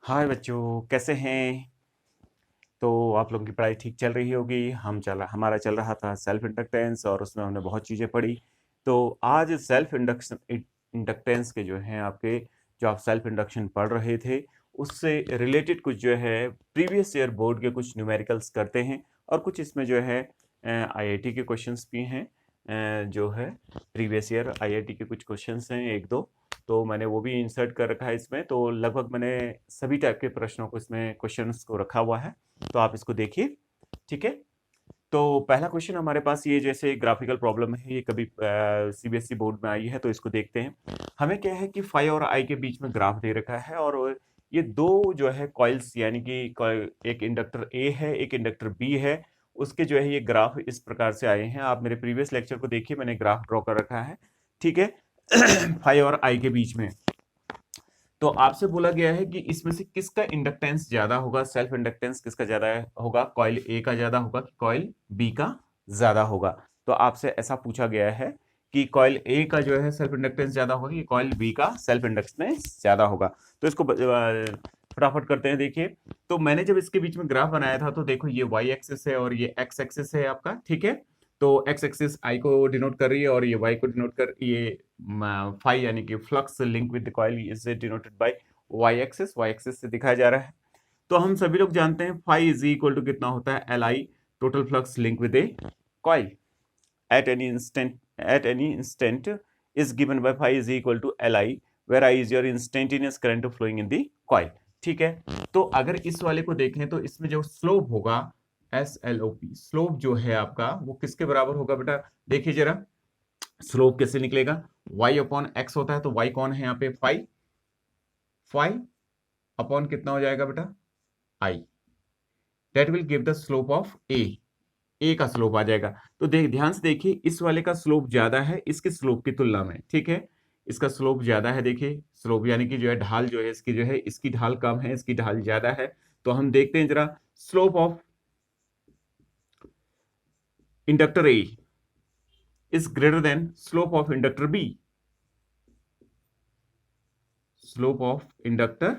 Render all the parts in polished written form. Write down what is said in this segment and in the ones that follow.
हाय बच्चों, कैसे हैं? तो आप लोगों की पढ़ाई ठीक चल रही होगी। हमारा चल रहा था सेल्फ इंडक्टेंस और उसमें हमने बहुत चीज़ें पढ़ी। तो आज सेल्फ इंडक्शन इंडक्टेंस के जो हैं आपके, जो आप सेल्फ इंडक्शन पढ़ रहे थे, उससे रिलेटेड कुछ जो है प्रीवियस ईयर बोर्ड के कुछ न्यूमेरिकल्स करते हैं। और कुछ इसमें जो है आईआईटी के क्वेश्चंस भी हैं। जो है प्रीवियस ईयर आईआईटी के कुछ क्वेश्चंस हैं, एक दो। तो मैंने वो भी इंसर्ट कर रखा है इसमें। तो लगभग मैंने सभी टाइप के प्रश्नों को, इसमें क्वेश्चंस को रखा हुआ है। तो आप इसको देखिए, ठीक है। तो पहला क्वेश्चन हमारे पास, ये जैसे ग्राफिकल प्रॉब्लम है, ये कभी सीबीएसई बोर्ड में आई है, तो इसको देखते हैं। हमें क्या है कि फाई और आई के बीच में ग्राफ दे रखा है, और ये दो जो है कॉइल्स, यानी कि एक इंडक्टर ए है, एक इंडक्टर बी है, उसके जो है ये ग्राफ इस प्रकार से आए हैं। आप मेरे प्रीवियस लेक्चर को देखिए, मैंने ग्राफ ड्रॉ कर रखा है, ठीक है। फाई और आई के बीच में तो आपसे बोला गया है कि इसमें से किसका इंडक्टेंस ज्यादा होगा, सेल्फ इंडक्टेंस किसका ज्यादा होगा, कॉइल ए का ज्यादा होगा कि कॉइल बी का ज्यादा होगा। तो आपसे ऐसा पूछा गया है कि कॉइल ए का जो है सेल्फ इंडक्टेंस ज्यादा होगा कि कॉइल बी का सेल्फ इंडक्टेंस ज्यादा होगा। तो इसको फटाफट करते हैं। देखिए, तो मैंने जब इसके बीच में ग्राफ बनाया था, तो देखो ये वाई एक्सिस है और ये एक्स एक्सिस है आपका, ठीक है। तो एक्स एक्सिस आई को डिनोट कर रही है और ये वाई को डिनोट कर, ये फाई यानी कि flux link with the coil is denoted by Y axis से दिखाया जा रहा है। तो हम सभी लोग जानते हैं फाई इज इक्वल टू कितना होता है, L I, total flux link with A coil at any instant is given by phi is equal to li, where I is your instantaneous current flowing in the coil, ठीक है। तो अगर इस वाले को देखें तो इसमें जो स्लोप होगा, S L O P, slope जो है आपका वो किसके बराबर होगा बेटा? देखिए जरा, स्लोप कैसे निकलेगा? y अपॉन एक्स होता है, तो y कौन है यहाँ पे? फाई। फाई अपॉन कितना हो जाएगा बेटा? i, that will give the slope of a का स्लोप आ जाएगा। तो ध्यान से देखिए, इस वाले का स्लोप ज्यादा है इसके स्लोप की तुलना में, ठीक है। इसका स्लोप ज्यादा है, देखिए स्लोप यानी कि जो है ढाल जो है इसकी, जो है इसकी ढाल कम है, इसकी ढाल ज्यादा है। तो हम देखते हैं जरा, slope of inductor A is greater than slope of inductor B. Slope of inductor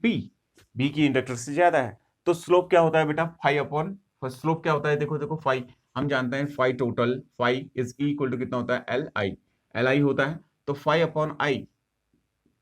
B, B की इंडक्टर से ज्यादा है। तो स्लोप क्या होता है बेटा? फाई अपॉन, स्लोप क्या होता है? देखो देखो, फाई हम जानते हैं, phi total, phi is equal to कितना होता है? एल आई, एल आई होता है। तो phi upon I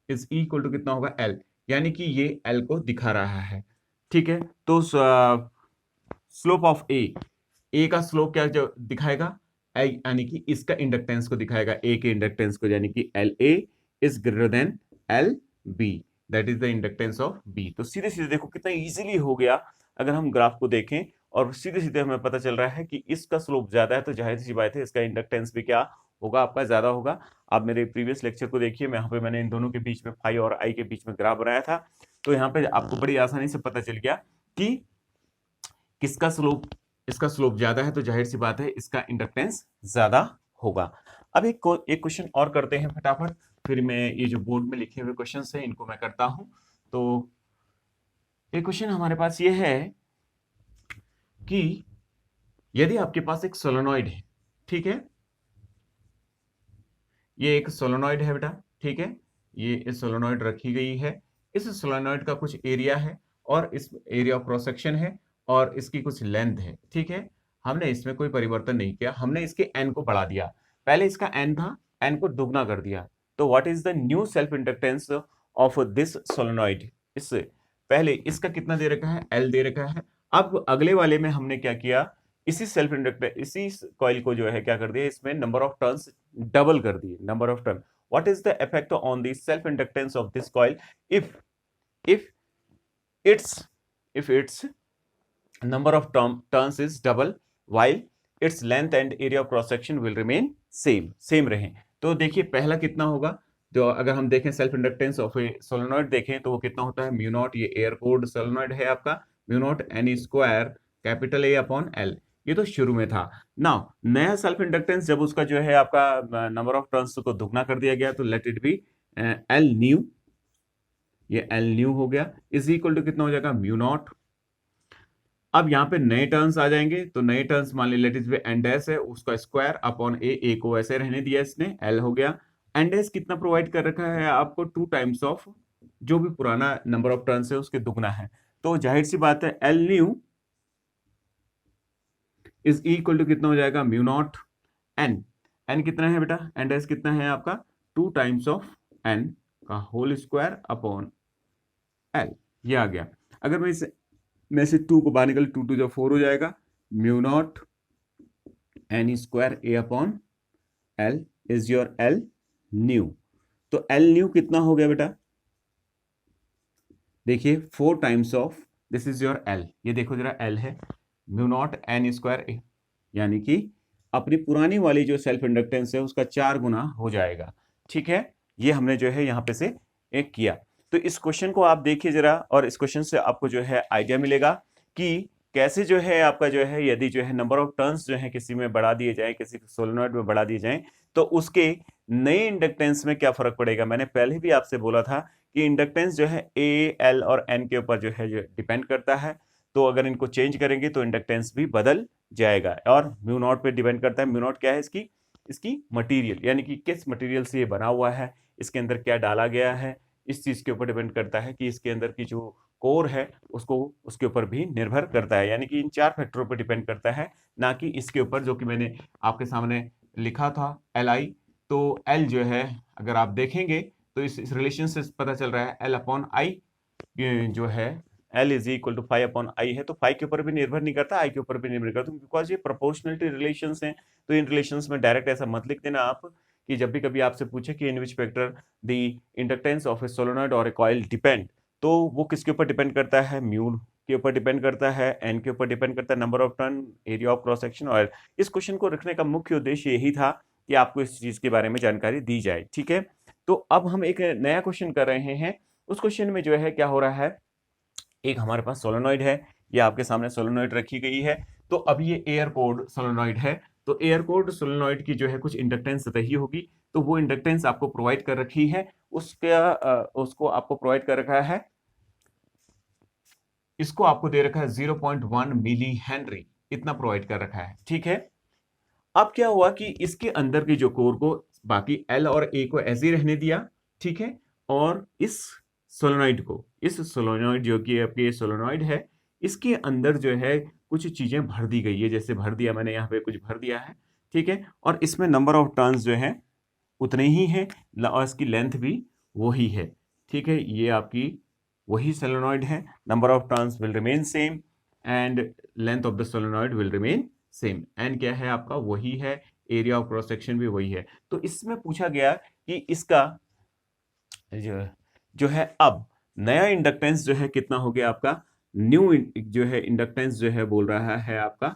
is equal to कितना होगा? एल, यानी कि ये एल को दिखा रहा है, ठीक है। तो स्लोप ऑफ ए का स्लोप क्या जो दिखाएगा? यानी कि इसका इंडक्टेंस को दिखाएगा, ए के इंडक्टेंस को, यानी कि L A is greater than L B, that is the inductance of B. तो सीधे सीधे देखो कितना इजीली हो गया। अगर हम ग्राफ को देखें और सीधे सीधे हमें पता चल रहा है कि इसका स्लोप ज्यादा है, तो जाहिर सी बात है इसका इंडक्टेंस भी क्या होगा? आपका ज्यादा होगा। आप मेरे प्रीवियस लेक्चर को देखिए, यहाँ पे मैंने इन दोनों के बीच में, फाई और आई के बीच में ग्राफ बनाया था। तो यहाँ पे आपको बड़ी आसानी से पता चल गया कि किसका स्लोप, इसका स्लोप ज्यादा है, तो जाहिर सी बात है इसका इंडक्टेंस ज्यादा होगा। अब एक क्वेश्चन और करते हैं फटाफट, फिर मैं ये जो बोर्ड में लिखे हुए क्वेश्चंस हैं इनको मैं करता हूं। तो एक क्वेश्चन हमारे पास ये है कि यदि आपके पास एक सोलेनॉइड है, ठीक है, ये एक सोलेनॉइड है बेटा, ठीक है, ये सोलेनॉइड रखी गई है। इस सोलेनॉइड का कुछ एरिया है और इस एरिया ऑफ क्रॉस सेक्शन है और इसकी कुछ लेंथ है, ठीक है। हमने इसमें कोई परिवर्तन नहीं किया, हमने इसके एन को बढ़ा दिया। पहले इसका एन था, एन को दुगना कर दिया। तो what is the new self inductance of this solenoid? इससे पहले इसका कितना दे रखा है? एल दे रखा है। अब अगले वाले में हमने क्या किया, इसी सेल्फ इंडक्टर, इसी कॉइल को जो है क्या कर दिया, इसमें नंबर ऑफ टर्न्स डबल कर दिए, number of turn. What is the effect on the self inductance of this coil if if its if its number of turns is double while its length and area of cross section will remain same रहे? तो देखिए पहला कितना होगा? तो अगर हम देखें self inductance of a solenoid देखें तो वो कितना होता है? म्यू नॉट, ये एयर कोड सोलेनॉइड है आपका, mu not an square capital A upon L. ये तो शुरू में था। नाउ नया सेल्फ इंडक्टेंस जब उसका जो है आपका नंबर ऑफ टर्न्स को दुगना कर दिया गया, तो let it be L new, ये एल न्यू हो गया, इज इक्वल टू कितना हो जाएगा? Mu naught. अब यहाँ पे नए टर्म्स आ जाएंगे, तो नए टर्म्स मान ली let is be N dash है, उसका स्क्वायर अपॉन ए को ऐसे रहने दिया इसने, एल हो गया। एन डैश कितना प्रोवाइड कर रखा है आपको? 2 टाइम्स ऑफ जो भी पुराना नंबर ऑफ टर्न्स है उसके दुगना है। तो जाहिर सी बात है L new is equal to कितना हो जाएगा, म्यू नॉट एन। एन कितना है बेटा, एन डैश कितना है आपका 2 टाइम्स ऑफ एन का होल स्क्वायर अपॉन एल, ये आ गया। अगर मैं से 2 को बाहर निकल, 2 2 जब 4 हो जाएगा, mu not an square A upon L is your L new. तो एल न्यू कितना हो गया बेटा, देखिए 4 times of this is your L, ये देखो जरा एल है म्यू नॉट एन स्क्वायर ए, यानी कि अपनी पुरानी वाली जो सेल्फ इंडक्टेंस है उसका 4 गुना हो जाएगा। ठीक है, ये हमने जो है यहाँ पे से एक किया। तो इस क्वेश्चन को आप देखिए जरा, और इस क्वेश्चन से आपको जो है आइडिया मिलेगा कि कैसे जो है आपका जो है यदि जो है नंबर ऑफ टर्न्स जो है किसी में बढ़ा दिए जाए, किसी सोलेनॉइड में बढ़ा दिए जाए, तो उसके नए इंडक्टेंस में क्या फर्क पड़ेगा। मैंने पहले भी आपसे बोला था कि इंडक्टेंस जो है ए, एल और एन के ऊपर जो है डिपेंड करता है। तो अगर इनको चेंज करेंगे तो इंडक्टेंस भी बदल जाएगा। और म्यू नॉट पे डिपेंड करता है। म्यू नॉट क्या है, इसकी मटेरियल, यानी कि किस मटेरियल से ये बना हुआ है, इसके अंदर क्या डाला गया है, इस चीज के ऊपर डिपेंड करता है कि इसके अंदर की जो कोर है उसके ऊपर भी निर्भर करता है। यानी कि इन 4 फैक्टरों पर डिपेंड करता है, ना कि इसके ऊपर जो कि मैंने आपके सामने लिखा था एल आई। तो एल जो है अगर आप देखेंगे तो इस रिलेशन से पता चल रहा है एल अपॉन आई जो है L is equal to 5 upon I है। तो 5 के ऊपर भी निर्भर नहीं करता, आई के ऊपर भी निर्भर करता, बिकॉज ये प्रोपोर्शनलिटी रिलेशंस हैं। तो इन रिलेशंस में डायरेक्ट ऐसा मत लिख देना आप कि जब भी कभी आपसे पूछे कि in which factor the inductance of a solenoid और ए कॉइल डिपेंड, तो वो किसके ऊपर डिपेंड करता है, म्यू के ऊपर डिपेंड करता है, एन के ऊपर डिपेंड करता है, number of turn, area of cross section. और इस क्वेश्चन को रखने का मुख्य उद्देश्य यही था कि आपको इस चीज के बारे में जानकारी दी जाए। ठीक है, तो अब हम एक नया क्वेश्चन कर रहे हैं। उस क्वेश्चन में जो है क्या हो रहा है, एक हमारे पास सोलेनॉइड है, ये आपके सामने सोलेनॉइड रखी गई है। तो अब ये एयर कोर्ड सोलेनॉइड है। तो एयर कोर्ड सोलेनॉइड की जो है कुछ इंडक्टेंस सतही होगी, तो वो इंडक्टेंस आपको प्रोवाइड कर रखी है, उसको आपको प्रोवाइड कर रखा है, इसको आपको दे रखा है 0.1 मिली हेनरी, इतना प्रोवाइड कर रखा है। ठीक है, अब क्या हुआ कि इसके अंदर की जो कोर को बाकी एल और ए को ऐसे ही रहने दिया। ठीक है, और इस सोलेनॉइड जो कि आपके सोलेनॉइड है, इसके अंदर जो है कुछ चीजें भर दी गई है, जैसे भर दिया मैंने यहाँ पे कुछ भर दिया है। ठीक है, और इसमें नंबर ऑफ टर्न्स जो है उतने ही है और इसकी लेंथ भी वही है। ठीक है, ये आपकी वही सोलेनॉइड है, number of turns will remain same and length of the solenoid will remain same. N क्या है आपका वही है, एरिया ऑफ क्रॉस सेक्शन भी वही है। तो इसमें पूछा गया कि इसका जो है अब नया इंडक्टेंस जो है कितना हो गया आपका, न्यू जो है इंडक्टेंस जो है बोल रहा है आपका,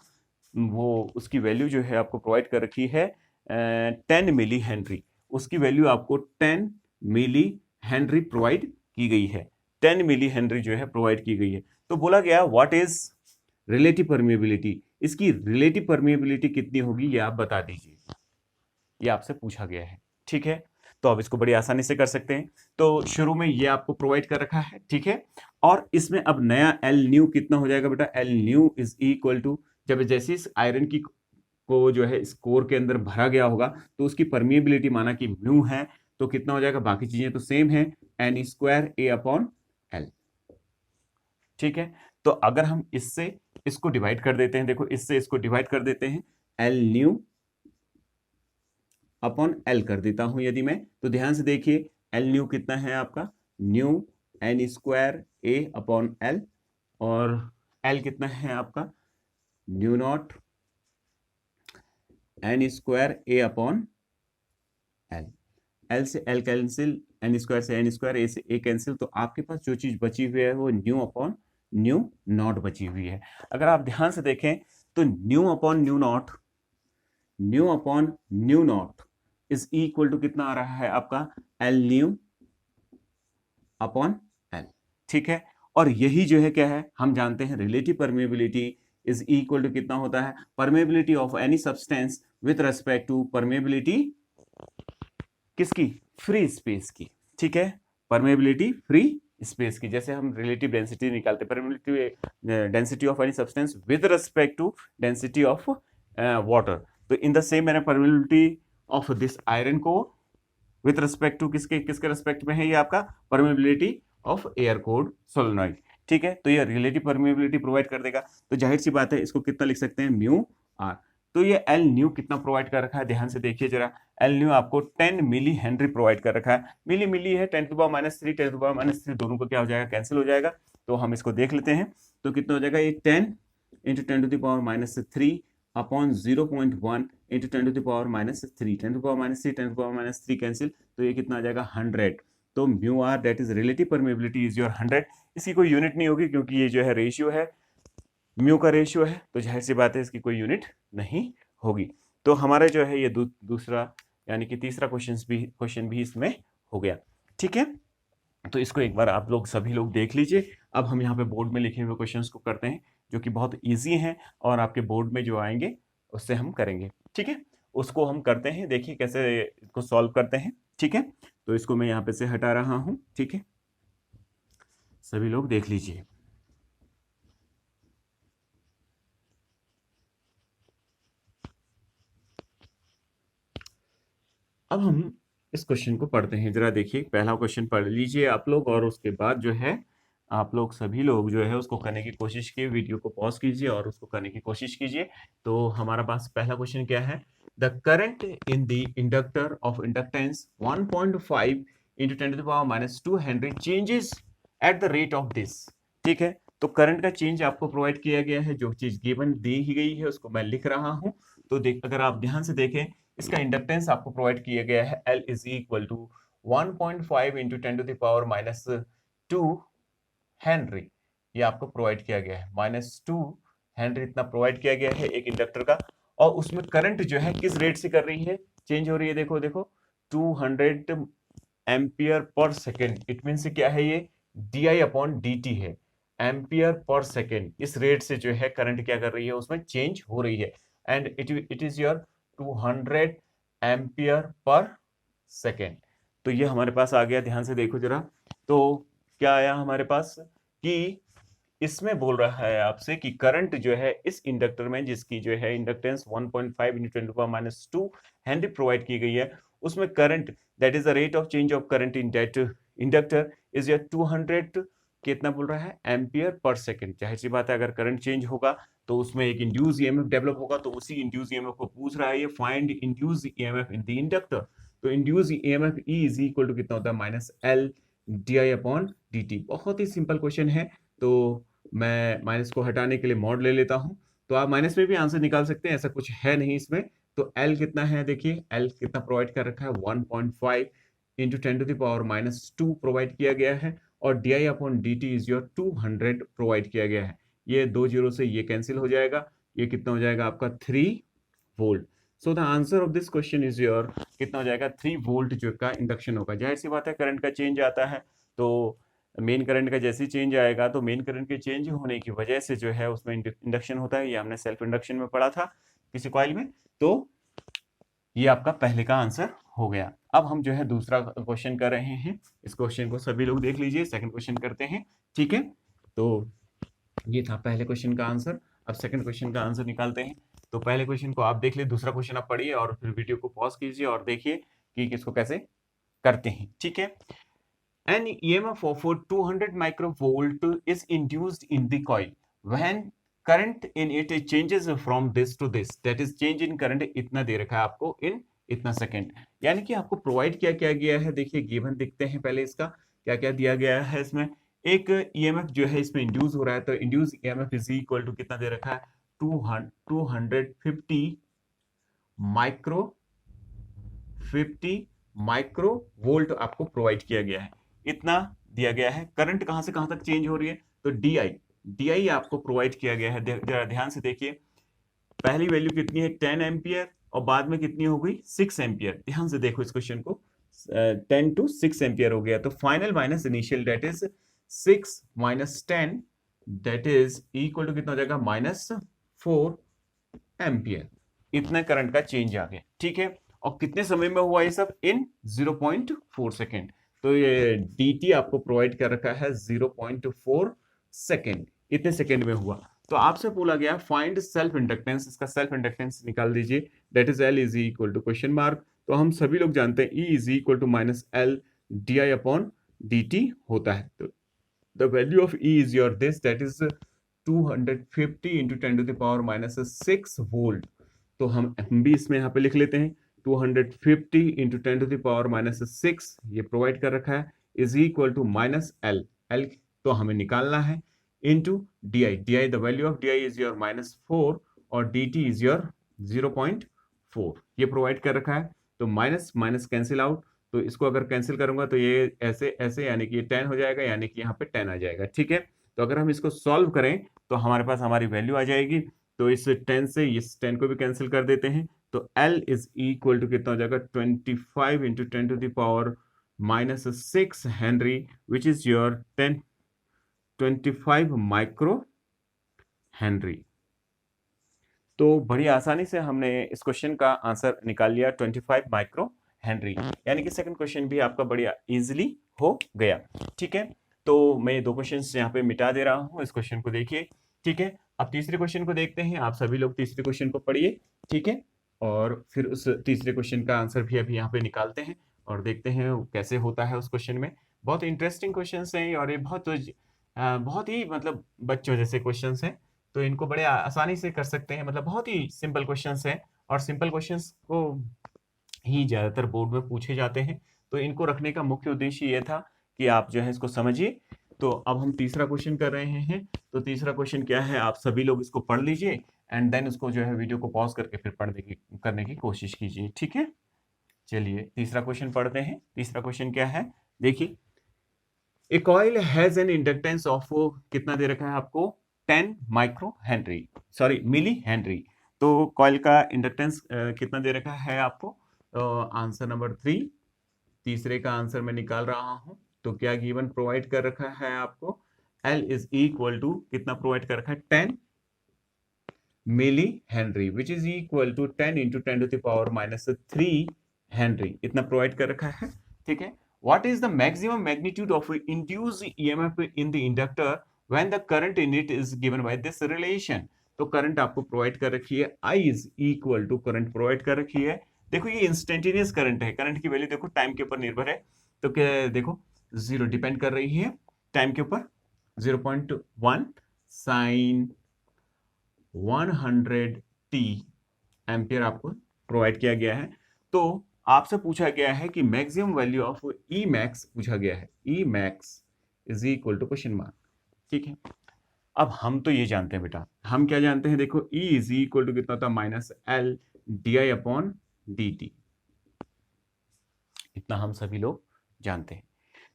वो उसकी वैल्यू जो है आपको प्रोवाइड कर रखी है 10 मिली हेनरी। उसकी वैल्यू आपको 10 मिली हेनरी प्रोवाइड की गई है, 10 मिली हेनरी जो है प्रोवाइड की गई है। तो बोला गया व्हाट इज रिलेटिव परमिएबिलिटी, इसकी रिलेटिव परमिएबिलिटी कितनी होगी ये आप बता दीजिए, ये आपसे पूछा गया है। ठीक है, तो आप इसको बड़ी आसानी से कर सकते हैं। तो शुरू में ये आपको प्रोवाइड कर रखा है। ठीक है, और इसमें अब नया एल न्यू कितना हो जाएगा बेटा, L new is equal to, जब जैसे इस आयरन की को जो है इस कोर के अंदर भरा गया होगा तो उसकी परमिएबिलिटी माना कि म्यू है, तो कितना हो जाएगा, बाकी चीजें तो सेम है, एन स्क्वायर ए अपॉन एल। ठीक है, तो अगर हम इससे इसको डिवाइड कर देते हैं, देखो इससे इसको डिवाइड कर देते हैं, एल न्यू अपॉन एल कर देता हूं यदि मैं, तो ध्यान से देखिए एल न्यू कितना है आपका, न्यू एन स्क्वायर ए अपॉन एल, और एल कितना है आपका, new not an square A upon L. L से एल कैंसिल, एन स्क्वायर से एन स्क्वायर, ए से ए कैंसिल, तो आपके पास जो चीज बची हुई है वो न्यू अपॉन न्यू नॉट बची हुई है। अगर आप ध्यान से देखें तो mu upon mu naught, mu upon mu naught is equal to कितना आ रहा है आपका, एल न्यू अपॉन एल। ठीक है, और यही जो है क्या है, हम जानते हैं relative permeability is equal to कितना होता है, permeability of any substance with respect to permeability किसकी, फ्री स्पेस की। ठीक है, परमेबिलिटी फ्री स्पेस की, जैसे हम रिलेटिव डेंसिटी निकालते हैं, permeability density of any substance with respect to density of water, तो in the same manner permeability of this iron core with respect to किसके रेस्पेक्ट में है ये आपका, permeability of air cored solenoid. ठीक है, तो ये रिलेटिव परमेबिलिटी प्रोवाइड कर देगा, तो जाहिर सी बात है इसको कितना लिख सकते हैं, म्यू आर। तो ये एल न्यू कितना प्रोवाइड कर रखा है, ध्यान से देखिए जरा, एल न्यू आपको 10 मिली हेनरी प्रोवाइड कर रखा है। मिली मिली है, 10 to power minus 3 10 to power minus 3 दोनों को क्या हो जाएगा, कैंसिल हो जाएगा। तो हम इसको देख लेते हैं, तो कितना हो जाएगा, ये 10 into 10 to the power minus 3 upon 0.1 into 10 to the power minus 3, 10 to power minus 3 10 to power minus 3 cancel, तो ये कितना आ जाएगा, 100। तो mu R that is relative permeability is your 100। इसकी कोई यूनिट नहीं होगी क्योंकि ये जो है रेशियो है, म्यू का रेशियो है, तो जाहिर सी बात है इसकी कोई यूनिट नहीं होगी। तो हमारा जो है ये दूसरा यानी कि तीसरा क्वेश्चन भी इसमें हो गया। ठीक है, तो इसको एक बार आप लोग सभी लोग देख लीजिए। अब हम यहाँ पे बोर्ड में लिखे हुए क्वेश्चंस को करते हैं, जो कि बहुत इजी हैं और आपके बोर्ड में जो आएंगे उससे हम करेंगे। ठीक है, उसको हम करते हैं, देखिए कैसे इसको सॉल्व करते हैं। ठीक है, तो इसको मैं यहाँ पे से हटा रहा हूं। ठीक है, सभी लोग देख लीजिए। अब हम इस क्वेश्चन को पढ़ते हैं, जरा देखिए, पहला क्वेश्चन पढ़ लीजिए आप लोग, और उसके बाद जो है आप लोग सभी लोग जो है उसको करने की कोशिश कीजिए, वीडियो को पॉज कीजिए और उसको करने की कोशिश कीजिए। तो हमारा पास पहला क्वेश्चन क्या है, the current in the inductor of inductance 1.5 into 10 to the power minus 2 henry changes at the rate of this. ठीक है, तो करंट का चेंज आपको प्रोवाइड किया गया है, जो चीज गिवन दी ही गई है उसको मैं लिख रहा हूं। तो देख, अगर आप ध्यान से देखें, इसका इंडक्टेंस आपको प्रोवाइड किया गया है, L is equal to 1.5 into 10 to the power minus 2 henry. ये आपको प्रोवाइड किया गया है, -2 हेनरी इतना प्रोवाइड किया गया है एक इंडक्टर का। और उसमें करंट जो है किस रेट से कर रही है, चेंज हो रही है, देखो देखो 200 ampere per second. It mean से क्या है, ये di अपॉन dt है, एम्पियर पर सेकेंड। इस रेट से जो है करंट क्या कर रही है, उसमें चेंज हो रही है। And it is your 200 ampere per second. तो ये हमारे पास आ गया, ध्यान से देखो जरा। तो क्या आया हमारे पास कि इसमें बोल रहा है आपसे कि करंट जो है इस इंडक्टर में, जिसकी जो है inductance 1.5 into 10 to power minus 2 henry provide की गई है, उसमें current that is the rate of change of current in that inductor is your 200 कितना बोल रहा है, एम्पियर पर सेकेंड। जाहिर सी बात है, अगर करंट चेंज होगा तो उसमें एक इंड्यूस ईएमएफ डेवलप होगा, तो उसी इंड्यूस ईएमएफ को पूछ रहा है ये, find induce EMF in the inductor. तो induce EMF E is equal to कितना होता है, minus L D upon D T. बहुत ही सिंपल क्वेश्चन है, तो मैं माइनस को हटाने के लिए मॉड ले लेता हूं। तो आप माइनस में भी आंसर निकाल सकते हैं, ऐसा कुछ है नहीं इसमें। तो एल कितना है, देखिए एल कितना प्रोवाइड कर रखा है, 1.5 into 10 to the power minus 2 provide किया गया है, और D I upon D T is your 200 provide किया गया है। ये 2 जीरो से ये कैंसिल हो जाएगा, ये कितना हो जाएगा आपका 3 volt. So the answer of this question is your कितना हो जाएगा, 3 वोल्ट जो का इंडक्शन होगा। जाहिर सी बात है, करंट का चेंज आता है, तो मेन करंट का जैसे ही चेंज आएगा तो मेन करंट के चेंज होने की वजह से जो है उसमें इंडक्शन होता है। ये हमने सेल्फ इंडक्शन में पढ़ा था किसी कॉइल में। तो ये आपका पहले का आंसर हो गया। अब हम जो है दूसरा क्वेश्चन कर रहे हैं, इस क्वेश्चन को सभी लोग देख लीजिए, सेकंड क्वेश्चन करते हैं। ठीक है, तो ये था पहले क्वेश्चन का आंसर। अब सेकंड क्वेश्चन का आंसर निकालते हैं। तो पहले क्वेश्चन को आप देख लीजिए, दूसरा क्वेश्चन आप पढ़िए और फिर वीडियो को पॉज कीजिए और देखिए कि किसको कैसे करते हैं। ठीक है, an EMF of 200 microvolt is induced in the coil when current in it changes from this to this, that is change in current इतना दे रखा है आपको in इतना सेकेंड। यानी कि आपको प्रोवाइड क्या गया है, देखिए गिवन देखते हैं पहले इसका क्या क्या दिया गया है। इसमें एक EMF जो है इसमें इंड्यूस हो रहा है, तो induce EMF is equal to कितना दे रखा है, 250 माइक्रो वोल्ट आपको प्रोवाइड किया गया है, इतना दिया गया है। करंट कहां से कहां तक चेंज हो रही है, तो डी आपको प्रोवाइड किया गया है। जरा ध्यान से देखिए, पहली वैल्यू कितनी है, 10 एम्पियर, और बाद में कितनी हो गई, 6 एम्पियर। ध्यान से देखो इस क्वेश्चन को, 10 to 6 एम्पियर हो गया, तो final minus initial that is 6 minus 10 that is equal to कितना हो जाएगा, -4 एम्पियर। इतना करंट का चेंज आ गया। ठीक है, और कितने समय में हुआ ये सब, इन 0.4 सेकेंड। तो ये dt आपको प्रोवाइड कर रखा है 0.4 सेकेंड, इतने सेकेंड में हुआ। तो आपसे बोला गया फाइंड सेल्फ इंडक्टेंस, इसका सेल्फ इंडक्टेंस निकाल दीजिए, that is L is equal to question mark. तो हम सभी लोग जानते हैं E is equal to minus L D upon dt होता है। तो the value of E is your this, that is 250 into 10⁻⁻6 volt. तो हम भी इसमें यहाँ पे लिख लेते हैं 250 इंटू 10⁻⁻6 ये प्रोवाइड कर रखा है, is equal to minus L, L तो हमें निकालना है, into D I, D I the value of D I is your -4 और डी टी इज योर 0.4, ये प्रोवाइड कर रखा है। तो माइनस माइनस कैंसिल आउट, तो इसको अगर कैंसिल करूंगा तो ये ऐसे ऐसे यानी कि ये 10 हो जाएगा, यानी कि यहाँ पे 10 आ जाएगा, ठीक है। तो अगर हम इसको सॉल्व करें तो हमारे पास हमारी वैल्यू आ जाएगी। तो इस 10 से इस 10 को भी कैंसिल कर देते हैं, तो L इज इक्वल टू कितना हो जाएगा 25 into 10⁻⁻6 Henry, which is your 25 micro Henry. तो बड़ी आसानी से हमने इस क्वेश्चन का आंसर निकाल लिया 25 माइक्रो हेनरी, यानी कि सेकंड क्वेश्चन भी आपका बढ़िया इजीली हो गया, ठीक है। तो मैं दो क्वेश्चन यहाँ पे मिटा दे रहा हूँ, इस क्वेश्चन को देखिए, ठीक है। अब तीसरे क्वेश्चन को देखते हैं, आप सभी लोग तीसरे क्वेश्चन को पढ़िए, ठीक है, और फिर उस तीसरे क्वेश्चन का आंसर भी अभी यहाँ पे निकालते हैं और देखते हैं कैसे होता है उस क्वेश्चन में। बहुत इंटरेस्टिंग क्वेश्चन हैं और ये बहुत ही मतलब बच्चों जैसे क्वेश्चन हैं, तो इनको बड़े आसानी से कर सकते हैं, मतलब बहुत ही सिंपल क्वेश्चंस हैं और सिंपल क्वेश्चंस को ही ज़्यादातर बोर्ड में पूछे जाते हैं। तो इनको रखने का मुख्य उद्देश्य ये था कि आप जो है इसको समझिए। तो अब हम तीसरा क्वेश्चन कर रहे हैं। तो तीसरा क्वेश्चन क्या है, आप सभी लोग इसको पढ़ लीजिए एंड देन उसको जो है वीडियो को पॉज करके फिर करने की कोशिश कीजिए, ठीक है। चलिए तीसरा क्वेश्चन पढ़ते हैं। तीसरा क्वेश्चन क्या है, देखिए, a coil has an inductance of, कितना दे रखा है आपको 10 micro henry, sorry milli henry. तो कॉइल का इंडक्टेंस कितना दे रखा है आपको, आंसर नंबर 3, तीसरे का आंसर मैं निकाल रहा हूं। तो क्या गिवन प्रोवाइड कर रखा है आपको, L इज इक्वल टू कितना प्रोवाइड कर रखा है 10 milli henry, which is equal to 10 into 10⁻³ henry, इतना प्रोवाइड कर रखा है, ठीक है। What is the maximum magnitude of induced EMF in the inductor when the current in it is given by this relation? तो करंट आपको provide कर रखी है, I is equal to current provide कर रखी है। देखो ये इंस्टेंटेनियस करंट है, करंट की वैल्यू देखो टाइम के ऊपर निर्भर है, तो क्या देखो 0 डिपेंड कर रही है टाइम के ऊपर, 0.1 साइन 100t एम्पियर आपको प्रोवाइड किया गया है। तो आपसे पूछा गया है कि maximum value of E max पूछा गया है, E max is equal to question mark, ठीक है। अब हम तो ये जानते हैं बेटा, हम क्या जानते हैं, देखो E इज इक्वल टू कितना था -L di/dt, इतना हम सभी लोग जानते हैं।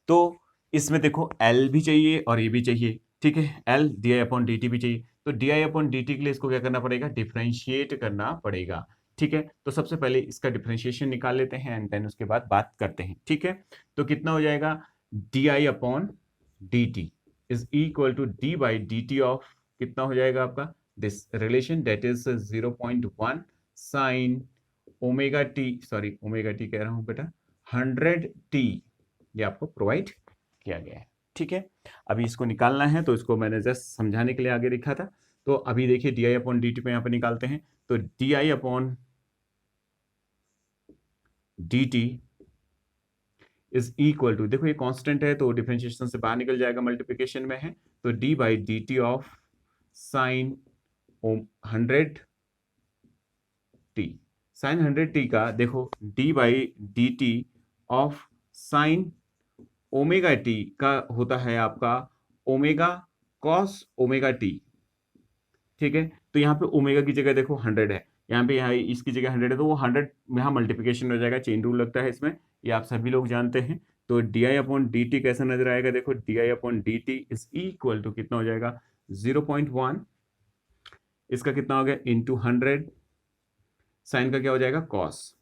तो इसमें देखो L भी चाहिए और ये भी चाहिए, ठीक है, L di/dt भी चाहिए। तो di/dt के लिए इसको क्या करना पड़ेगा, डिफरेंशिएट करना पड़ेगा, ठीक है। तो सबसे पहले इसका डिफरेंशिएशन निकाल लेते हैं एंड देन उसके बाद बात करते हैं, ठीक है। तो कितना हो जाएगा, di/dt is equal to d/dt of कितना हो जाएगा आपका, this relation that is 0.1 sine omega T, sorry omega T कह रहा हूं बेटा, 100t, ये आपको प्रोवाइड किया गया है, ठीक है। अभी इसको निकालना है, तो इसको मैंने जस्ट समझाने के लिए आगे लिखा था। तो अभी देखिए di/dt पे यहाँ पे निकालते हैं, तो di/dt इज इक्वल टू, देखो ये कांस्टेंट है तो डिफरेंशिएशन से बाहर निकल जाएगा, मल्टीप्लिकेशन में है, तो d/dt of sine 100t, sign 100t का देखो d/dt of sine omega T का होता है आपका ओमेगा कॉस ओमेगा टी, ठीक है। तो यहाँ पे ओमेगा की जगह देखो 100 है, यहाँ पे यहाँ इसकी जगह 100 है, तो वो 100 यहाँ मल्टीप्लिकेशन हो जाएगा, चेन रूल लगता है इसमें, ये आप सभी लोग जानते हैं। तो di/dt कैसा नजर आएगा, देखो di/dt इज इक्वल टू कितना हो जाएगा 0.1, इसका कितना हो गया इंटू 100, साइन का क्या हो जाएगा कॉस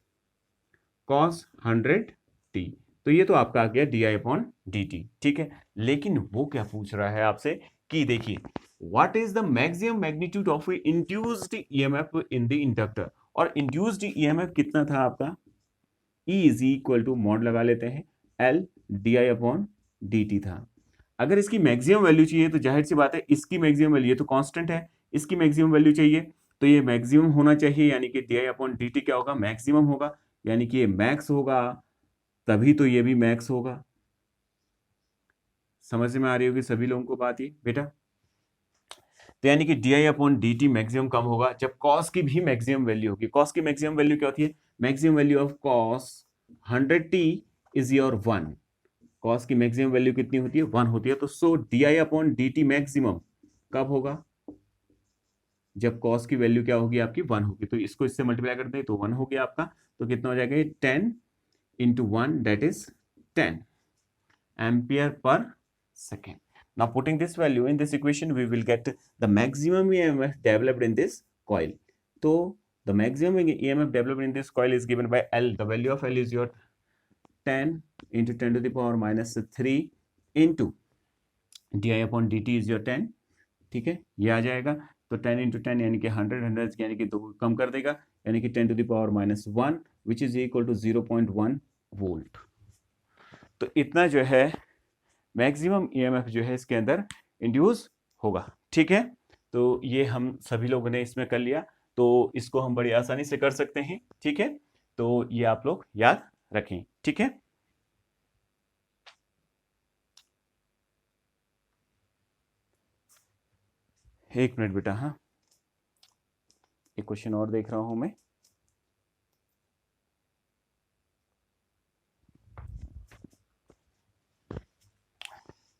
100t। तो ये तो आपका आ गया di/dt, ठीक है। लेकिन वो क्या पूछ रहा है आपसे कि देखिए, what is the maximum magnitude of induced EMF in the inductor, और इंड्यूस्ड ईएमएफ कितना था आपका, E is equal to mod लगा लेते हैं L di/dt था। अगर इसकी मैक्सिमम वैल्यू चाहिए तो जाहिर सी बात है इसकी मैक्सिमम वैल्यू, ये तो कांस्टेंट है, इसकी मैक्सिमम वैल्यू चाहिए, तो ये मैक्सिमम होना चाहिए, यानी कि di/dt क्या होगा, मैक्सिमम होगा, यानी कि ये मैक्स होगा, तभी तो ये भी मैक्स होगा, समझ में आ रही होगी सभी लोगों को बात ये बेटा। तो यानी कि D I upon D T maximum कम होगा जब कॉस की भी मैक्सिमम वैल्यू होगी। कॉस की मैक्सिमम वैल्यू क्या होती है? Maximum value of cos 100t is your 1। Cos की मैक्सिमम वैल्यू कितनी होती है? 1 होती है। तो so D I upon D T maximum कब होगा? जब कॉस की वैल्यू क्या होगी आपकी? 1 होगी। तो इसको इससे मल्टीप्लाई करते हैं तो 1 हो गया आपका। तो कितना हो जाएगा? 10 into 1, that is 10 ampere per second. Now putting this value in this equation, we will get the maximum EMF developed in this coil. So the maximum EMF developed in this coil is given by L. The value of L is your 10 into 10 to the power minus 3 into di upon dt is your 10। ठीक है, ये आ जाएगा। तो 10 into 10 यानी कि 100 यानी कि 2 कम कर देगा, यानी कि 10 to the power minus 1 which is equal to 0.1 volt. तो इतना जो है मैक्सिमम ईएमएफ जो है इसके अंदर इंड्यूस होगा। ठीक है, तो ये हम सभी लोगों ने इसमें कर लिया, तो इसको हम बड़ी आसानी से कर सकते हैं। ठीक है, तो ये आप लोग याद रखें। ठीक है, एक मिनट बेटा। हाँ, एक क्वेश्चन और देख रहा हूं मैं।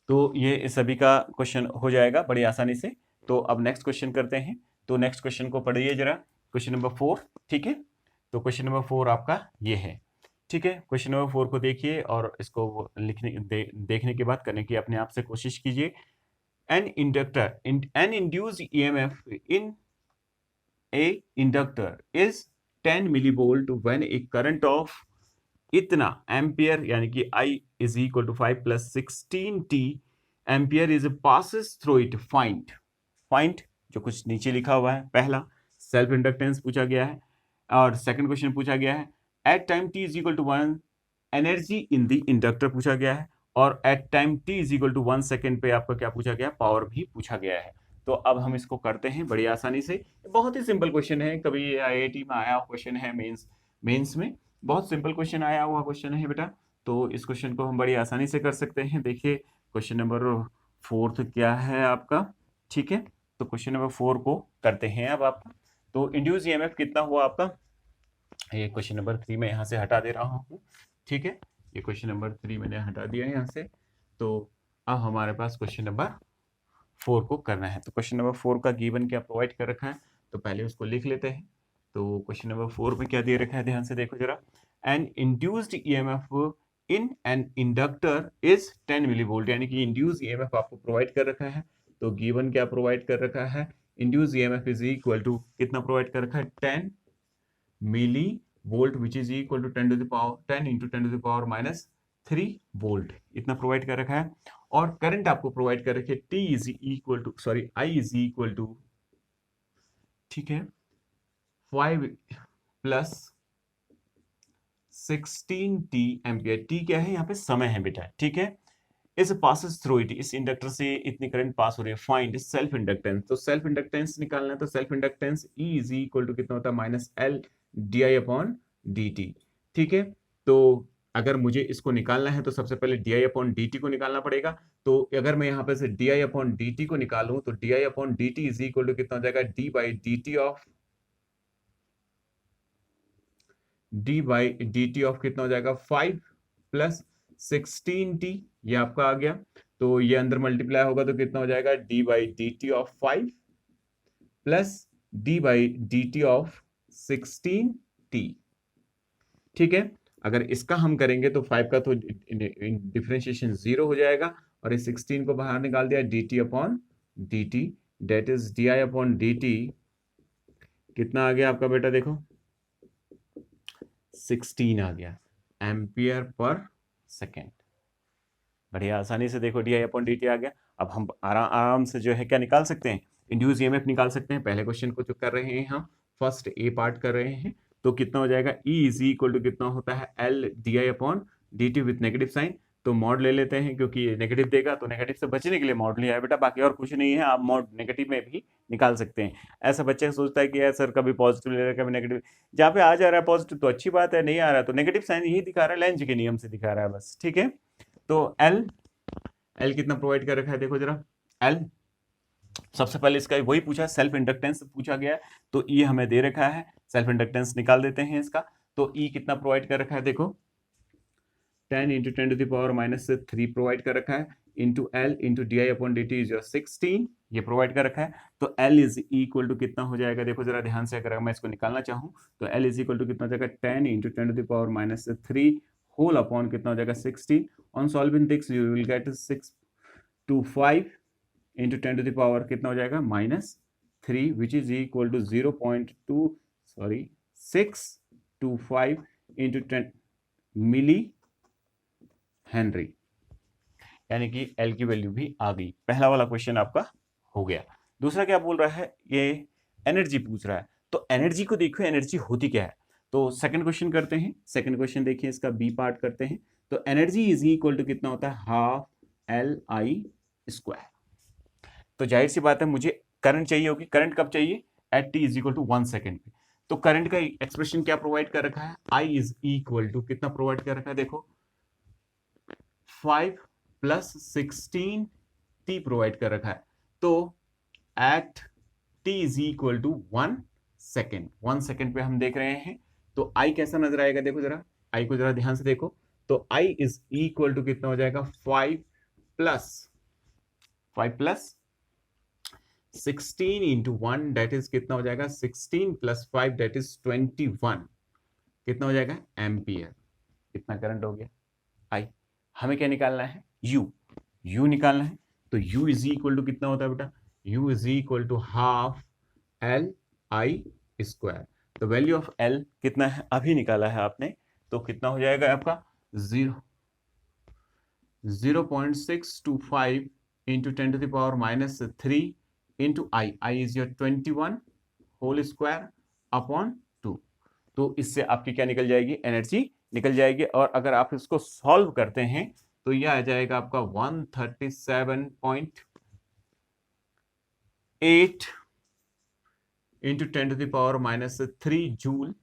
तो ये सभी का क्वेश्चन हो जाएगा बड़ी आसानी से। तो अब नेक्स्ट क्वेश्चन करते हैं। तो नेक्स्ट क्वेश्चन को पढ़िए जरा, क्वेश्चन नंबर 4। ठीक है, तो क्वेश्चन नंबर 4 आपका ये है। ठीक है, क्वेश्चन नंबर 4 को देखिए और इसको देखने के बाद करने की अपने आप से कोशिश कीजिए। An induced EMF in a inductor is 10 millivolt when a current of इतना एम्पियर यानी कि I is equal to 5 plus 16t ampere is passes through it। Find जो कुछ नीचे लिखा हुआ है, पहला सेल्फ इंडक्टेंस पूछा गया है और सेकंड क्वेश्चन पूछा गया है at time t is equal to 1 energy in the inductor पूछा गया है, और at time t is equal to 1 second पे आपका क्या पूछा गया? पावर भी पूछा गया है। तो अब हम इसको करते हैं बड़ी आसानी से। बहुत ही सिंपल क्वेश्चन है, कभी IIT में आया क्वेश्चन है, मेंस में बहुत सिंपल क्वेश्चन आया हुआ क्वेश्चन है बेटा। तो इस क्वेश्चन को हम बड़ी आसानी से कर सकते हैं। देखिए क्वेश्चन नंबर 4 क्या है आपका। ठीक है, तो क्वेश्चन नंबर 4 को करते हैं अब आपका। तो इंड्यूस ईएमएफ कितना हुआ आपका? ये क्वेश्चन नंबर 3 में यहाँ से हटा दे रहा हूँ। ठीक है, ये क्वेश्चन नंबर 3 मैंने हटा दिया है यहाँ से। तो अब हमारे पास क्वेश्चन नंबर 4 को करना है। तो क्वेश्चन नंबर 4 का गिवन क्या प्रोवाइड कर रखा है, तो पहले उसको लिख लेते हैं। तो क्वेश्चन नंबर 4 में क्या दे रखा है, ध्यान से देखो जरा। An induced EMF in an inductor is 10 millivolt, यानी कि इंड्यूस्ड ईएमएफ आपको प्रोवाइड कर रखा है। तो गिवन क्या प्रोवाइड कर रखा है? Induced EMF is equal to कितना प्रोवाइड कर रखा है? 10 milli volt which is equal to 10 to the power 10 into 10 to the power minus 3 volt, इतना प्रोवाइड कर रखा है। और करंट आपको प्रोवाइड कर रखी है T is equal to I is equal to, ठीक है, 5 प्लस 16t एम्पियर। T क्या है यहाँ पे? समय है बेटा। ठीक है, इस पासेस थ्रू इट, इस इंडक्टर से इतनी करंट पास हो रही है। फाइंड सेल्फ इंडक्टेंस, तो सेल्फ इंडक्टेंस निकालना है। तो self inductance E is equal to कितना होता है? Minus L di upon dt। ठीक है, तो अगर मुझे इसको निकालना है तो सबसे पहले di अपॉन dt को निकालना पड़ेगा। तो अगर मैं यहाँ पे से di अपॉन dt को निकालूं तो di upon dt is equal to कितना हो जाएगा? d बाई dt ऑफ कितना हो जाएगा? 5 प्लस 16t, ये आपका आ गया। तो ये अंदर मल्टीप्लाई होगा तो कितना हो जाएगा? d by dt of 5 plus d by dt of 16t। ठीक है, अगर इसका हम करेंगे तो 5 का तो डिफरेंशिएशन 0 हो जाएगा, और इस 16 को बाहर निकाल दिया, dt upon dt, that is di upon dt कितना आ गया आपका बेटा? देखो 16 आ गया एम्पियर पर सेकेंड। बढ़िया आसानी से देखो di अपॉन dt आ गया। अब हम आराम से जो है क्या निकाल सकते हैं? इंड्यूस ईएमएफ निकाल सकते हैं। पहले क्वेश्चन को जो कर रहे हैं हम, फर्स्ट ए पार्ट कर रहे हैं, तो कितना हो जाएगा? E इज इक्वल टू कितना होता है? L di upon dt with negative sign. तो मॉड ले लेते हैं क्योंकि नेगेटिव देगा, तो नेगेटिव से बचने के लिए मॉड लिया है बेटा, बाकी और कुछ नहीं है। आप मॉड नेगेटिव में भी निकाल सकते हैं। ऐसा बच्चा सोचता है कि यार सर कभी पॉजिटिव ले रहा है कभी नेगेटिव, जहाँ पे आ जा रहा है पॉजिटिव तो अच्छी बात है, नहीं आ रहा है तो नेगेटिव साइन यही दिखा रहा है, लेंज के नियम से दिखा रहा है बस। ठीक है, तो L एल कितना प्रोवाइड कर रखा है देखो जरा। एल सबसे पहले इसका वही पूछा, सेल्फ इंडक्टेंस पूछा गया है, तो ई हमें दे रखा है, सेल्फ इंडक्टेंस निकाल देते हैं इसका। तो ई कितना प्रोवाइड कर रखा है देखो, 10 इंटू 10⁻³ प्रोवाइड कर रखा है, into L into D I upon D T is 16, ये प्रोवाइड कर रखा है। तो एल इज इक्वल टू कितना हो जाएगा देखो जरा ध्यान से, अगर मैं इसको निकालना चाहूँ तो एल इज इक्वल टू कितना हो जाएगा, 10 इंटू 10⁻³ होल अपॉन कितना हो जाएगा 16। On solving this you will get 625 into 10⁻, कितना हो जाएगा -3, which is equal to 625 into 10 milli henry, यानी कि एल की वैल्यू भी आ गई। पहला वाला क्वेश्चन आपका हो गया। दूसरा क्या बोल रहा है, ये एनर्जी पूछ रहा है। तो एनर्जी को देखो, एनर्जी होती क्या है। तो सेकंड क्वेश्चन करते हैं, सेकंड क्वेश्चन देखिए, इसका बी पार्ट करते हैं। तो एनर्जी इज इक्वल टू कितना होता है, हाफ LI²। तो जाहिर सी बात है मुझे करंट चाहिए होगी। करंट कब चाहिए, at t is equal to 1 second पे। तो करंट का एक्सप्रेशन क्या प्रोवाइड कर रखा है, I इज इक्वल टू कितना प्रोवाइड कर रखा है देखो, 5 + 16 t प्रोवाइड कर रखा है। तो at t is equal to 1 second, 1 second पे हम देख रहे हैं। तो I कैसा नजर आएगा देखो जरा, I को जरा ध्यान से देखो। तो I इज इक्वल टू कितना हो जाएगा, 5 + 16 इंटू 1 डेट इज कितना हो जाएगा, 16 + 5 डेट इज 21, कितना हो जाएगा एम्पियर। कितना करंट हो गया, आई। हमें क्या निकालना है, यू निकालना है। तो यू इज इक्वल टू कितना होता है बेटा, U is equal to half LI²। तो वैल्यू ऑफ एल कितना है, अभी निकाला है आपने, तो कितना हो जाएगा आपका 0.625 into 10⁻³ into I is your 21 whole square upon 2। तो इससे आपकी क्या निकल जाएगी, एनर्जी निकल जाएगी। और अगर आप इसको सॉल्व करते हैं तो यह आ जाएगा आपका 137.8 इंटू 10⁻³ जूल,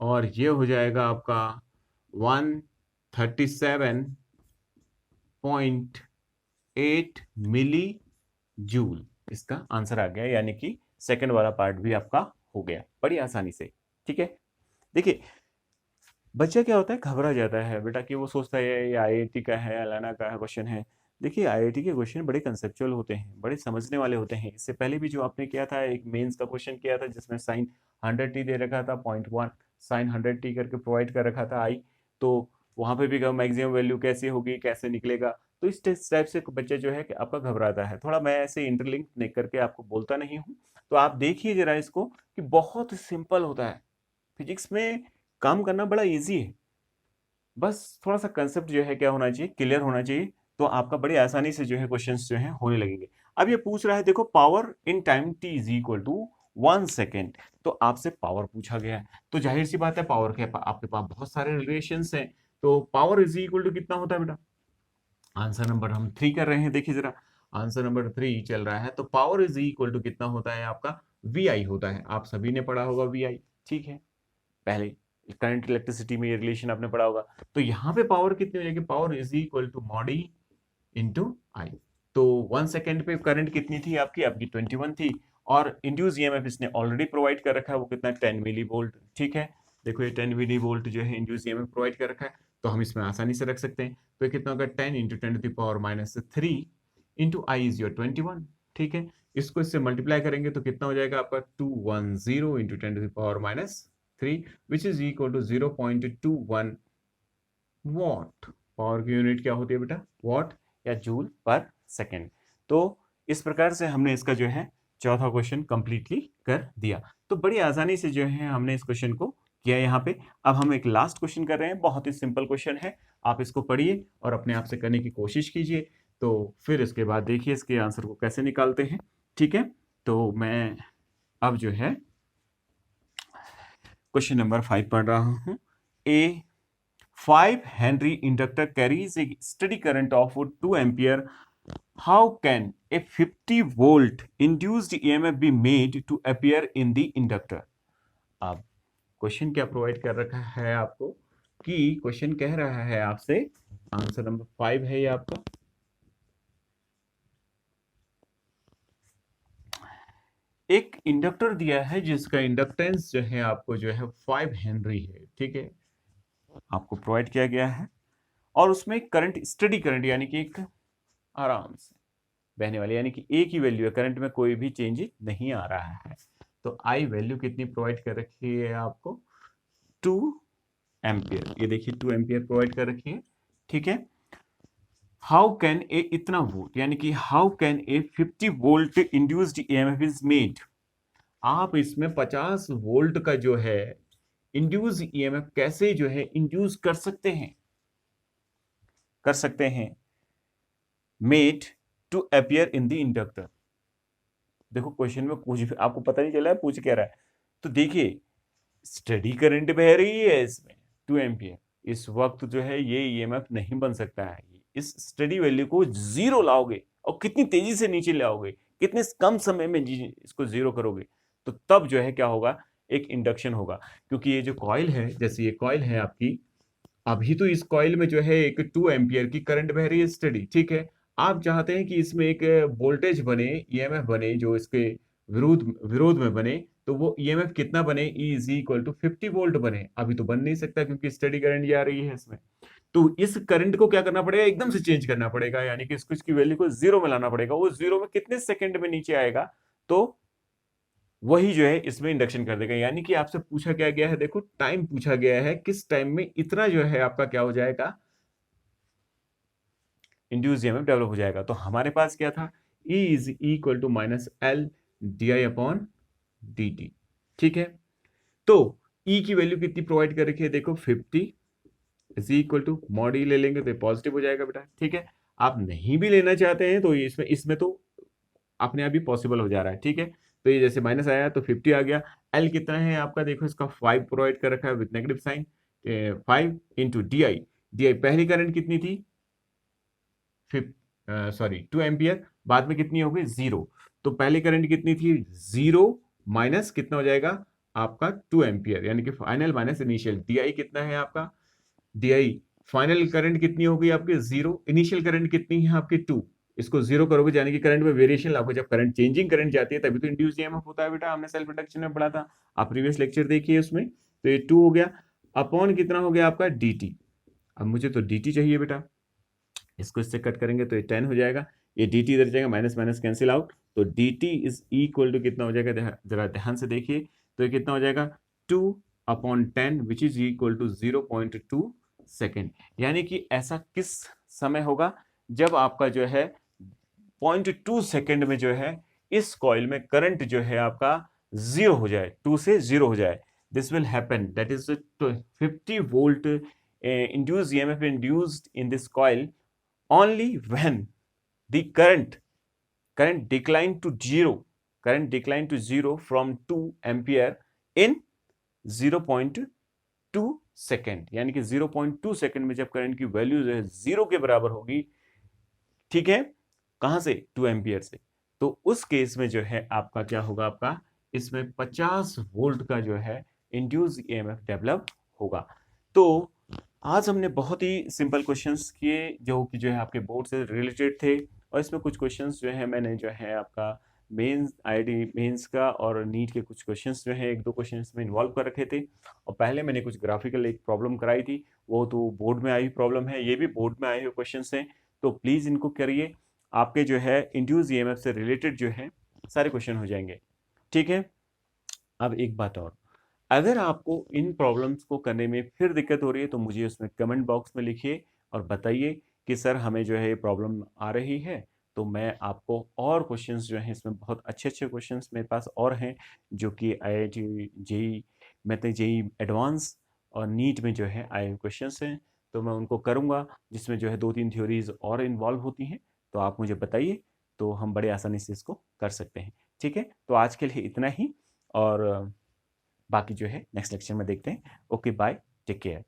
और ये हो जाएगा आपका 137.8 मिली जूल। इसका आंसर आ गया, यानी कि सेकंड वाला पार्ट भी आपका हो गया बड़ी आसानी से। ठीक है, देखिए बच्चा क्या होता है, घबरा जाता है बेटा, कि वो सोचता है ये IIT का है, अलाना का क्वेश्चन है। देखिए IIT के क्वेश्चन बड़े कंसेप्चुअल होते हैं, बड़े समझने वाले होते हैं। इससे पहले भी जो आपने किया था, एक मेंस का क्वेश्चन किया था जिसमें साइन 100t दे रखा था, 0.1 साइन 100t करके प्रोवाइड कर रखा था आई। तो वहां पे भी मैक्सिमम वैल्यू कैसे होगी, कैसे निकलेगा। तो इस टाइप से बच्चा जो है कि आपका घबराता है थोड़ा। मैं ऐसे इंटरलिंक नहीं करके आपको बोलता नहीं हूँ। तो आप देखिए जरा इसको, कि बहुत सिंपल होता है। फिजिक्स में काम करना बड़ा इजी है, बस थोड़ा सा कंसेप्ट जो है क्या होना चाहिए, क्लियर होना चाहिए। तो आपका बड़ी आसानी से जो है क्वेश्चंस जो है होने लगेंगे। अब ये पूछ रहा है देखो, power in time t is equal to 1 second. तो आपसे पावर पूछा गया है, तो जाहिर सी बात है पावर के आपके पास बहुत सारे रिलेशंस हैं। तो पावर इज इक्वल टू कितना होता है बेटा, आंसर नंबर हम 3 कर रहे हैं, देखिए जरा आंसर नंबर 3 चल रहा है। तो पावर इज इक्वल टू कितना होता है आपका, VI होता है। आप सभी ने पढ़ा होगा VI, ठीक है, पहले करंट इलेक्ट्रिसिटी में ये रिलेशन आपने पढ़ा होगा। तो यहाँ पे पावर कितनी हो जाएगी, power is equal to mod E into I. तो 1 सेकेंड पे करंट कितनी थी आपकी 21 थी, और इंड्यूस EMF इसने ऑलरेडी प्रोवाइड कर रखा है, वो कितना 10 मिली वोल्ट। ठीक है, देखो ये 10 मिली वोल्ट जो है इंड्यूस EMF प्रोवाइड कर रखा है, तो हम इसमें आसानी से रख सकते हैं। तो ये कितना होगा, 10 into 10⁻³ into I is your 21। ठीक है, इसको इससे मल्टीप्लाई करेंगे तो कितना हो जाएगा आपका 210 into 10⁻³ which is equal to 0.21 watt. Power की यूनिट क्या होती है बेटा, वॉट या जूल पर सेकेंड। तो इस प्रकार से हमने इसका जो है चौथा क्वेश्चन कंप्लीटली कर दिया। तो बड़ी आसानी से जो है हमने इस क्वेश्चन को किया यहाँ पे। अब हम एक लास्ट क्वेश्चन कर रहे हैं, बहुत ही सिंपल क्वेश्चन है। आप इसको पढ़िए और अपने आप से करने की कोशिश कीजिए, तो फिर इसके बाद देखिए इसके आंसर को कैसे निकालते हैं। ठीक है, तो मैं अब जो है क्वेश्चन नंबर 5 पढ़ रहा हूं। ए 5 Henry inductor carries a steady current of 2 ampere. How can a 50 volt induced EMF be made to appear in the inductor? अब क्वेश्चन क्या प्रोवाइड कर रखा है आपको, कि क्वेश्चन कह रहा है आपसे, आंसर नंबर 5 है ये आपका, एक इंडक्टर दिया है जिसका इंडक्टेंस जो है आपको जो है 5 हेनरी है, ठीक है, आपको प्रोवाइड किया गया है, और उसमें करंट स्टडी करंट यानी कि एक आराम से बहने वाली यानी कि एक ही वैल्यू है, करंट में कोई भी चेंज नहीं आ रहा है। तो आई वैल्यू कितनी प्रोवाइड कर रखी है आपको, 2 एम्पियर, ये देखिए 2 एम्पियर प्रोवाइड कर रखी है, ठीक है। हाउ कैन ए इतना वोल्ट यानी कि how can a 50 volt induced EMF is made, आप इसमें 50 वोल्ट का जो है इंड्यूस ईएमएफ कैसे जो है इंड्यूस कर सकते हैं, made to appear in the inductor. देखो क्वेश्चन में कुछ आपको पता नहीं चला है, पूछ क्या रहा है। तो देखिए स्टडी करंट बह रही है इसमें 2 एम्पियर, इस वक्त जो है ये ईएमएफ नहीं बन सकता है। इस स्टडी वैल्यू को जीरो लाओगे और कितनी तेजी से नीचे लाओगे, कितने कम समय में इसको जीरो करोगे, तो तब जो है क्या होगा, एक इंडक्शन होगा। क्योंकि ये जो कॉइल है, जैसे ये कॉइल है आपकी, अभी तो इस कॉइल में जो है एक 2 एम्पियर की करंट बह रही है स्टडी, ठीक है। आप चाहते हैं कि इसमें एक वोल्टेज बने, ईएमएफ बने जो इसके विरोध विरोध में बने, तो वो ईएमएफ कितना बने, E is equal to 50 volt बने। अभी तो बन नहीं सकता क्योंकि स्टडी करंट आ रही है इसमें। तो इस करंट को क्या करना पड़ेगा, एकदम से चेंज करना पड़ेगा, यानी कि इसकी वैल्यू को जीरो में लाना पड़ेगा। वो जीरो में कितने सेकंड में नीचे आएगा, तो वही जो है इसमें इंडक्शन कर देगा। यानी कि आपसे पूछा क्या गया है, देखो टाइम पूछा गया है, किस टाइम में इतना जो है आपका क्या हो जाएगा, इंड्यूस ईएमएफ डेवलप हो जाएगा। तो हमारे पास क्या था, E is equal to minus L D I upon D T, ठीक है। तो E की वैल्यू कितनी प्रोवाइड कर रखी है, देखो 50 इज इक्वल टू मॉड ई ले लेंगे तो पॉजिटिव हो जाएगा बेटा, ठीक है। आप नहीं भी लेना चाहते हैं तो इसमें इसमें तो अपने आप ही पॉसिबल हो जा रहा है, ठीक है। तो ये जैसे माइनस आया तो 50 आ गया। एल कितना है आपका, देखो इसका 5 प्रोवाइड कर रखा है with negative sign, 5 into D I, पहली करंट कितनी थी, सॉरी 2 एम्पियर, बाद में कितनी हो गई, जीरो। तो पहली करंट कितनी थी, जीरो, माइनस कितना हो जाएगा आपका 2 एम्पियर, यानी कि final minus initial. D I कितना है आपका, डी आई फाइनल करंट कितनी होगी आपकी, जीरो, इनिशियल करंट कितनी है आपकी 2, इसको जीरो करोगे यानी कि करंट में वेरिएशन लाओगे। जब करंट चेंजिंग करंट जाती है तभी तो इंड्यूस ईएमएफ होता है बेटा, हमने सेल्फ इंडक्शन में पढ़ा था, आप प्रीवियस लेक्चर देखिए उसमें। तो ये 2 हो गया, अपॉन कितना हो गया आपका dt। अब मुझे तो dt चाहिए बेटा, इसको इससे कट करेंगे तो ये 10 हो जाएगा, ये dt इधर जाएगा, माइनस माइनस कैंसिल आउट, तो dt इज इक्वल टू कितना हो जाएगा, जरा ध्यान से देखिए, तो ये कितना हो जाएगा 2/10 which is equal to 0.2 second. यानी कि ऐसा किस समय होगा, जब आपका जो है 0.2 सेकेंड में जो है इस कॉइल में करंट जो है आपका जीरो हो जाए, 2 से जीरो हो जाए। This will happen, that is 50 volt induced EMF induced in this coil only when the current declined to zero from 2 ampere in 0.2 second. यानी कि 0.2 सेकेंड में जब करंट की वैल्यू जो है जीरो के बराबर होगी, ठीक है, कहां से, 2 एम्पियर से, तो उस केस में जो है आपका क्या होगा, आपका इसमें 50 वोल्ट का जो है इंड्यूस ईएमएफ डेवलप होगा। तो आज हमने बहुत ही सिंपल क्वेश्चंस किए जो कि जो है आपके बोर्ड से रिलेटेड थे, और इसमें कुछ क्वेश्चंस जो है मैंने जो है आपका मेंस आईडी मेंस का और नीट के कुछ क्वेश्चंस जो है 1-2 क्वेश्चंस में इन्वॉल्व कर रखे थे, और पहले मैंने कुछ ग्राफिकल एक प्रॉब्लम कराई थी, वो तो बोर्ड में आई हुई प्रॉब्लम है, ये भी बोर्ड में आए हुए क्वेश्चंस हैं। तो प्लीज़ इनको करिए, आपके जो है इंड्यूस ईएमएफ से रिलेटेड जो है सारे क्वेश्चन हो जाएंगे, ठीक है। अब एक बात और, अगर आपको इन प्रॉब्लम्स को करने में फिर दिक्कत हो रही है तो मुझे उसमें कमेंट बॉक्स में लिखिए और बताइए कि सर हमें जो है ये प्रॉब्लम आ रही है, तो मैं आपको और क्वेश्चंस जो हैं, इसमें बहुत अच्छे अच्छे क्वेश्चंस मेरे पास और हैं जो कि आईआईटी जेई, मैं जेई एडवांस और नीट में जो है आए हुए क्वेश्चंस हैं, तो मैं उनको करूँगा जिसमें जो है 2-3 थ्योरीज और इन्वॉल्व होती हैं। तो आप मुझे बताइए, तो हम बड़े आसानी से इसको कर सकते हैं, ठीक है। तो आज के लिए इतना ही, और बाकी जो है नेक्स्ट लेक्चर में देखते हैं। Okay bye, take care.